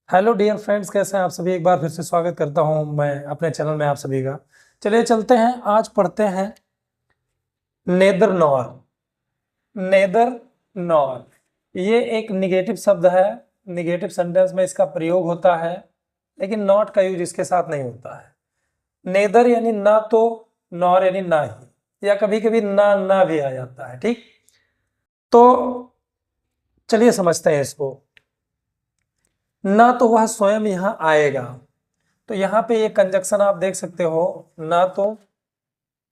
Hello dear friends, कैसे हैं आप सभी। एक बार फिर से स्वागत करता हूं मैं अपने चैनल में आप सभी का। चलिए चलते हैं, आज पढ़ते हैं नेदर नॉर। नेदर नॉर ये एक निगेटिव शब्द है। निगेटिव सेंटेंस में इसका प्रयोग होता है, लेकिन नॉट का यूज इसके साथ नहीं होता है। नेदर यानी ना तो, नॉर यानी ना ही, या कभी कभी ना ना भी आ जाता है। ठीक, तो चलिए समझते हैं इसको। ना तो वह स्वयं यहां आएगा, तो यहां पे ये कंजक्शन आप देख सकते हो, ना तो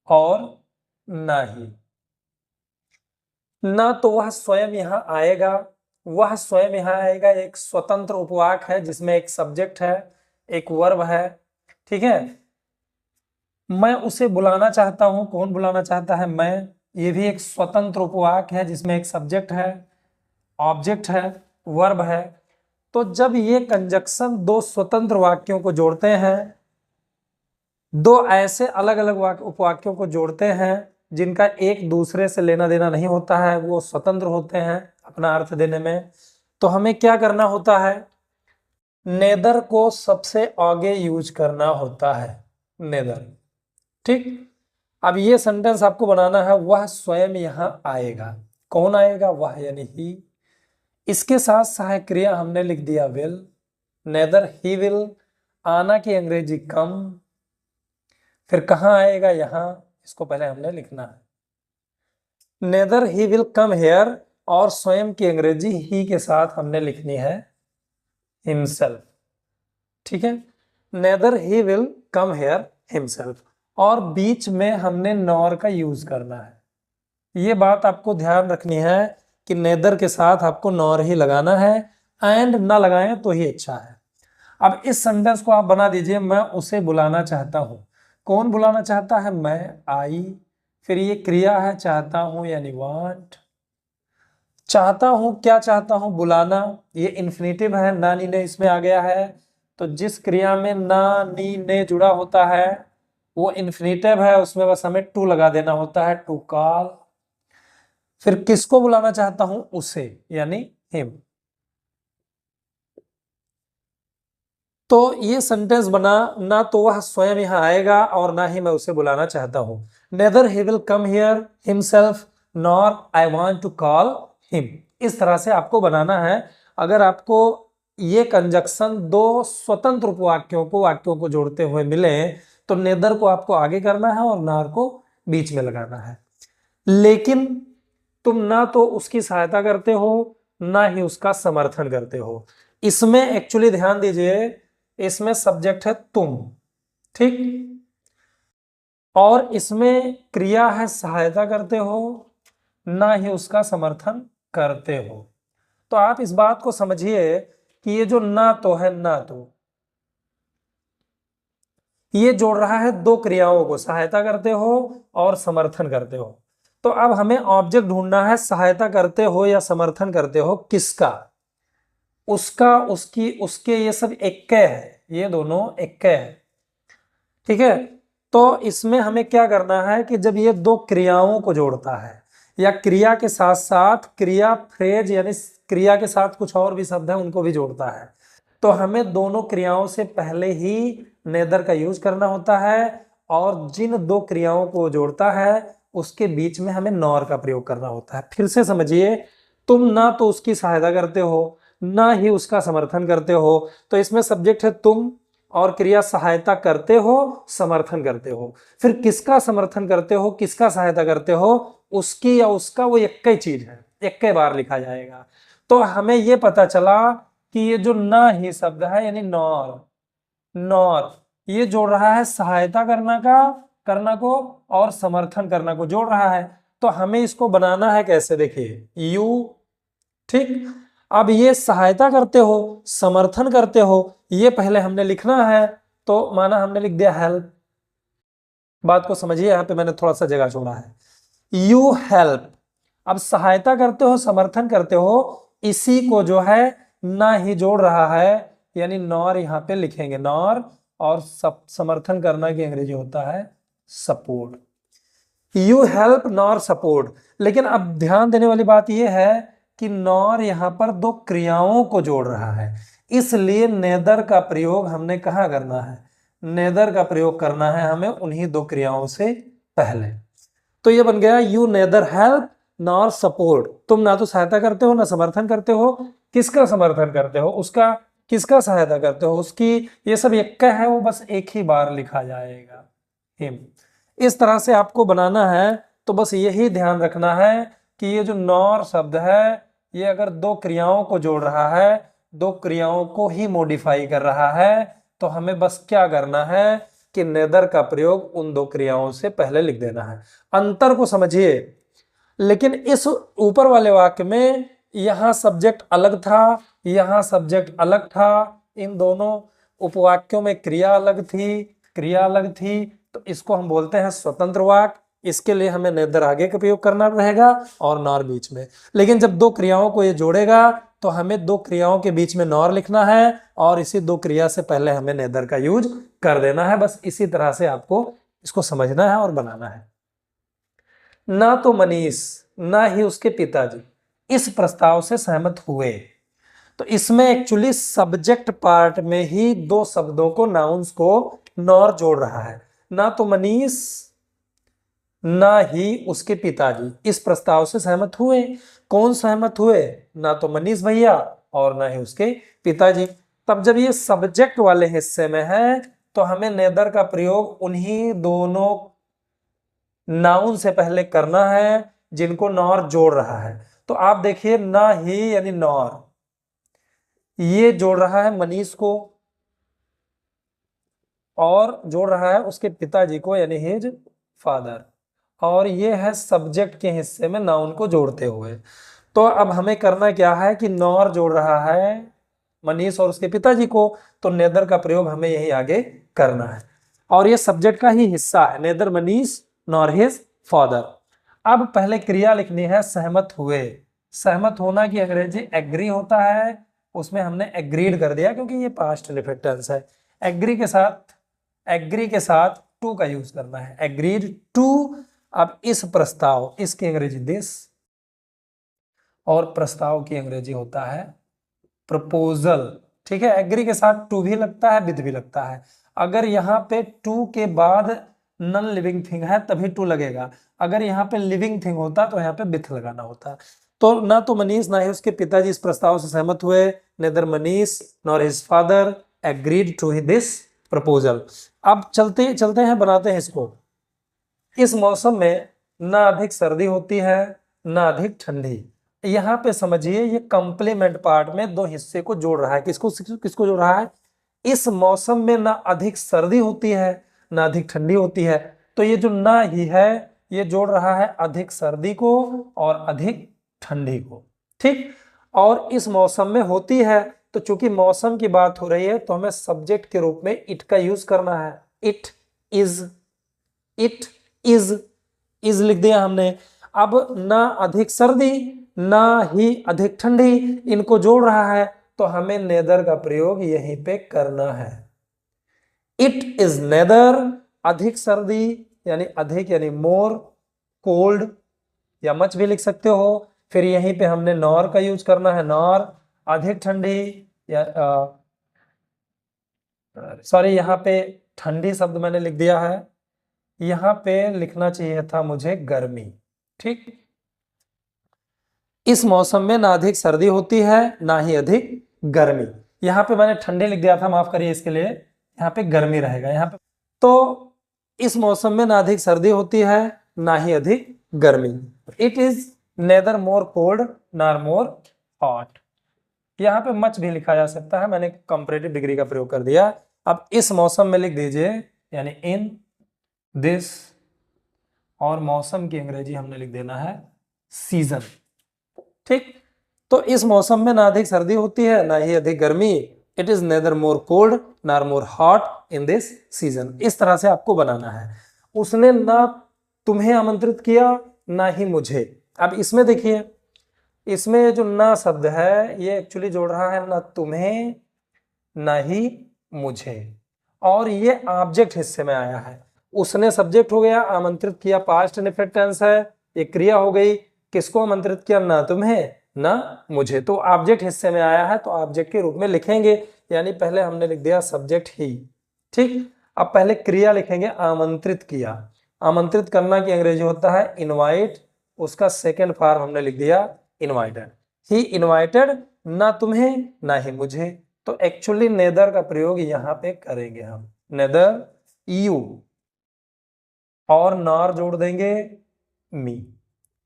और ना ही। ना तो वह स्वयं यहां आएगा, वह स्वयं यहां आएगा एक स्वतंत्र उपवाक है जिसमें एक सब्जेक्ट है, एक वर्ब है। ठीक है, मैं उसे बुलाना चाहता हूं। कौन बुलाना चाहता है? मैं। ये भी एक स्वतंत्र उपवाक है जिसमें एक सब्जेक्ट है, ऑब्जेक्ट है, वर्ब है। तो जब ये कंजक्शन दो स्वतंत्र वाक्यों को जोड़ते हैं, दो ऐसे अलग अलग उपवाक्यों को जोड़ते हैं जिनका एक दूसरे से लेना देना नहीं होता है, वो स्वतंत्र होते हैं अपना अर्थ देने में, तो हमें क्या करना होता है? नेदर को सबसे आगे यूज करना होता है, नेदर। ठीक, अब ये सेंटेंस आपको बनाना है, वह स्वयं यहां आएगा। कौन आएगा? वह यानी ही। इसके साथ सहायक क्रिया हमने लिख दिया विल। नेदर ही विल, आना की अंग्रेजी कम, फिर कहां आएगा? यहां। इसको पहले हमने लिखना है। Neither he will come here, और स्वयं की अंग्रेजी ही के साथ हमने लिखनी है हिमसेल्फ। ठीक है, neither he will come here himself, और बीच में हमने नॉर का यूज करना है। ये बात आपको ध्यान रखनी है कि नेदर के साथ आपको नॉर ही लगाना है, एंड ना लगाएं तो ही अच्छा है। अब इस सेंटेंस को आप बना दीजिए, मैं उसे बुलाना चाहता हूं। कौन बुलाना चाहता है? मैं, आई। फिर ये क्रिया है चाहता हूं यानी वांट। चाहता हूं, क्या चाहता हूं? बुलाना। ये इन्फिनेटिव है, ना नी ने इसमें आ गया है, तो जिस क्रिया में ना नी ने जुड़ा होता है वो इन्फिनेटिव है, उसमें बस हमें टू लगा देना होता है, टू कॉल। फिर किसको बुलाना चाहता हूं? उसे, यानी हिम। तो ये सेंटेंस बना, ना तो वह स्वयं यहां आएगा और ना ही मैं उसे बुलाना चाहता हूं। Neither he will come here himself, nor I want to call him. इस तरह से आपको बनाना है। अगर आपको ये कंजक्शन दो स्वतंत्र वाक्यों को जोड़ते हुए मिले, तो नेदर को आपको आगे करना है और नार को बीच में लगाना है। लेकिन तुम ना तो उसकी सहायता करते हो, ना ही उसका समर्थन करते हो। इसमें एक्चुअली ध्यान दीजिए, इसमें सब्जेक्ट है तुम। ठीक, और इसमें क्रिया है सहायता करते हो, ना ही उसका समर्थन करते हो। तो आप इस बात को समझिए कि ये जो ना तो है, ना तो ये जोड़ रहा है दो क्रियाओं को, सहायता करते हो और समर्थन करते हो। तो अब हमें ऑब्जेक्ट ढूंढना है, सहायता करते हो या समर्थन करते हो किसका? उसका, उसकी, उसके, ये सब एक्के है, ये दोनों एक्के है। ठीक है, तो इसमें हमें क्या करना है कि जब ये दो क्रियाओं को जोड़ता है, या क्रिया के साथ साथ क्रिया फ्रेज यानी क्रिया के साथ कुछ और भी शब्द है उनको भी जोड़ता है, तो हमें दोनों क्रियाओं से पहले ही नेदर का यूज करना होता है, और जिन दो क्रियाओं को जोड़ता है उसके बीच में हमें नॉर का प्रयोग करना होता है। फिर से समझिए, तुम ना तो उसकी सहायता करते हो, ना ही उसका समर्थन करते हो, तो इसमें सब्जेक्ट है तुम, और क्रिया सहायता करते हो, समर्थन करते हो। फिर किसका समर्थन करते हो, किसका सहायता करते हो? उसकी या उसका, वो एक ही चीज है, एक ही बार लिखा जाएगा। तो हमें ये पता चला कि ये जो ना ही शब्द है यानी नॉर, नॉर ये जोड़ रहा है सहायता करना को और समर्थन करना को जोड़ रहा है। तो हमें इसको बनाना है कैसे? देखिए, यू। ठीक, अब ये सहायता करते हो, समर्थन करते हो, ये पहले हमने लिखना है, तो माना हमने लिख दिया हेल्प। बात को समझिए, यहां पे मैंने थोड़ा सा जगह छोड़ा है। You help. अब सहायता करते हो, समर्थन करते हो, इसी को जो है ना ही जोड़ रहा है, यानी नॉर यहां पे लिखेंगे, नॉर। और समर्थन करना की अंग्रेजी होता है support. You help nor support. लेकिन अब ध्यान देने वाली बात यह है कि नॉर यहां पर दो क्रियाओं को जोड़ रहा है, इसलिए नेदर का प्रयोग हमने कहाँ करना है, नेदर का प्रयोग करना है हमें उन्हीं दो क्रियाओं से पहले। तो ये बन गया you neither help nor support, तुम ना तो सहायता करते हो ना समर्थन करते हो। किसका समर्थन करते हो, उसका, किसका सहायता करते हो, उसकी। ये सब एक का है, वो बस एक ही बार लिखा जाएगा, हिम। इस तरह से आपको बनाना है। तो बस यही ध्यान रखना है कि ये जो नॉर शब्द है, ये अगर दो क्रियाओं को जोड़ रहा है, दो क्रियाओं को ही मॉडिफाई कर रहा है, तो हमें बस क्या करना है कि नेदर का प्रयोग उन दो क्रियाओं से पहले लिख देना है। अंतर को समझिए। लेकिन इस ऊपर वाले वाक्य में यहां सब्जेक्ट अलग था, यहां सब्जेक्ट अलग था, इन दोनों उपवाक्यों में क्रिया अलग थी, क्रिया अलग थी, तो इसको हम बोलते हैं स्वतंत्र वाक्य। इसके लिए हमें नेदर आगे का प्रयोग करना रहेगा और नॉर बीच में। लेकिन जब दो क्रियाओं को ये जोड़ेगा तो हमें दो क्रियाओं के बीच में नॉर लिखना है और इसी दो क्रिया से पहले हमें नेदर का यूज कर देना है। बस इसी तरह से आपको इसको समझना है और बनाना है। ना तो मनीष ना ही उसके पिताजी इस प्रस्ताव से सहमत हुए। तो इसमें एक्चुअली सब्जेक्ट पार्ट में ही दो शब्दों को, नाउन्स को नॉर जोड़ रहा है। ना तो मनीष ना ही उसके पिताजी इस प्रस्ताव से सहमत हुए। कौन सहमत हुए, ना तो मनीष भैया और ना ही उसके पिताजी। तब जब ये सब्जेक्ट वाले हिस्से में है तो हमें नेदर का प्रयोग उन्हीं दोनों नाउन से पहले करना है जिनको नॉर जोड़ रहा है। तो आप देखिए, ना ही यानी नॉर, ये जोड़ रहा है मनीष को और जोड़ रहा है उसके पिताजी को यानी हिज फादर, और ये है सब्जेक्ट के हिस्से में नाउन को जोड़ते हुए। तो अब हमें करना क्या है कि नॉर जोड़ रहा है मनीष और उसके पिताजी को, तो नेदर का प्रयोग हमें यही आगे करना है और ये सब्जेक्ट का ही हिस्सा है, neither Manish nor his father. अब पहले क्रिया लिखनी है सहमत हुए। सहमत होना की अंग्रेजी एग्री होता है, उसमें हमने एग्रीड कर दिया क्योंकि ये पास्ट इंडेफिनिट टेंस है। एग्री के साथ टू का यूज करना है, एग्रीड टू। अब इस प्रस्ताव, इसकी अंग्रेजी दिस और प्रस्ताव की अंग्रेजी होता है प्रपोजल। ठीक है, एग्री के साथ टू भी लगता है, विद भी लगता है। अगर यहाँ पे टू के बाद नॉन लिविंग थिंग है तभी टू लगेगा, अगर यहाँ पे लिविंग थिंग होता तो यहाँ पे विथ लगाना होता। तो ना तो मनीष ना ही उसके पिताजी इस प्रस्ताव से सहमत हुए, neither Manish nor his father agreed to this proposal. अब चलते हैं, बनाते हैं इसको। इस मौसम में ना अधिक सर्दी होती है ना अधिक ठंडी। यहाँ पे समझिए, ये कंप्लीमेंट पार्ट में दो हिस्से को जोड़ रहा है। किसको जोड़ रहा है, इस मौसम में ना अधिक सर्दी होती है ना अधिक ठंडी होती है। तो ये जो ना ही है ये जोड़ रहा है अधिक सर्दी को और अधिक ठंडी को। ठीक, और इस मौसम में होती है, तो चूंकि मौसम की बात हो रही है तो हमें सब्जेक्ट के रूप में इट का यूज करना है। इट इज लिख दिया हमने। अब ना अधिक सर्दी ना ही अधिक ठंडी, इनको जोड़ रहा है तो हमें नेदर का प्रयोग यहीं पे करना है। इट इज नेदर अधिक सर्दी यानी अधिक यानी मोर, कोल्ड या मच भी लिख सकते हो। फिर यहीं पे हमने नॉर का यूज करना है, नॉर अधिक ठंडी या सॉरी, यहाँ पे ठंडी शब्द मैंने लिख दिया है, यहाँ पे लिखना चाहिए था मुझे गर्मी। ठीक, इस मौसम में ना अधिक सर्दी होती है ना ही अधिक गर्मी। यहाँ पे मैंने ठंडी लिख दिया था, माफ करिए इसके लिए, यहाँ पे गर्मी रहेगा यहाँ पे। तो इस मौसम में ना अधिक सर्दी होती है ना ही अधिक गर्मी। It is nether more cold nor more hot. यहाँ पे मच भी लिखा जा सकता है, मैंने कंपैरेटिव डिग्री का प्रयोग कर दिया। अब इस मौसम में लिख दीजिए यानी इन दिस, और मौसम की अंग्रेजी हमने लिख देना है सीजन। ठीक, तो इस मौसम में ना अधिक सर्दी होती है ना ही अधिक गर्मी। It is nether more cold nor more hot in this season. इस तरह से आपको बनाना है। उसने ना तुम्हें आमंत्रित किया ना ही मुझे। अब इसमें देखिए, इसमें जो ना शब्द है ये एक्चुअली जोड़ रहा है ना तुम्हें ना ही मुझे, और ये ऑब्जेक्ट हिस्से में आया है। उसने सब्जेक्ट हो गया, आमंत्रित किया पास्ट इंडेफिनिट टेंस है, ये क्रिया हो गई। किसको आमंत्रित किया, ना तुम्हें ना मुझे। तो ऑब्जेक्ट हिस्से में आया है तो ऑब्जेक्ट के रूप में लिखेंगे, यानी पहले हमने लिख दिया सब्जेक्ट ही। ठीक, अब पहले क्रिया लिखेंगे, आमंत्रित किया। आमंत्रित करना की अंग्रेजी होता है इनवाइट, उसका सेकेंड फॉर्म हमने लिख दिया इनवाइटेड। ही इनवाइटेड, ना तुम्हें ना ही मुझे, तो एक्चुअली नेदर का प्रयोग यहां पे करेंगे हम, नेदर यू, और नॉर जोड़ देंगे मी।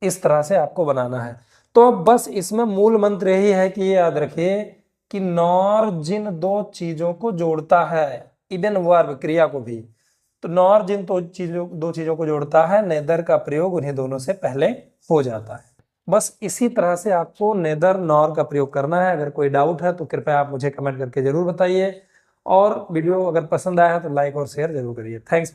इस तरह से आपको बनाना है। तो अब बस इसमें मूल मंत्र यही है कि ये याद रखिए कि नॉर जिन दो चीजों को जोड़ता है, इवन वर्ब क्रिया को भी, तो नॉर जिन दो चीजों को जोड़ता है, नेदर का प्रयोग उन्हीं दोनों से पहले हो जाता है। बस इसी तरह से आपको नेदर नॉर का प्रयोग करना है। अगर कोई डाउट है तो कृपया आप मुझे कमेंट करके जरूर बताइए, और वीडियो अगर पसंद आया है तो लाइक और शेयर जरूर करिए। थैंक्स।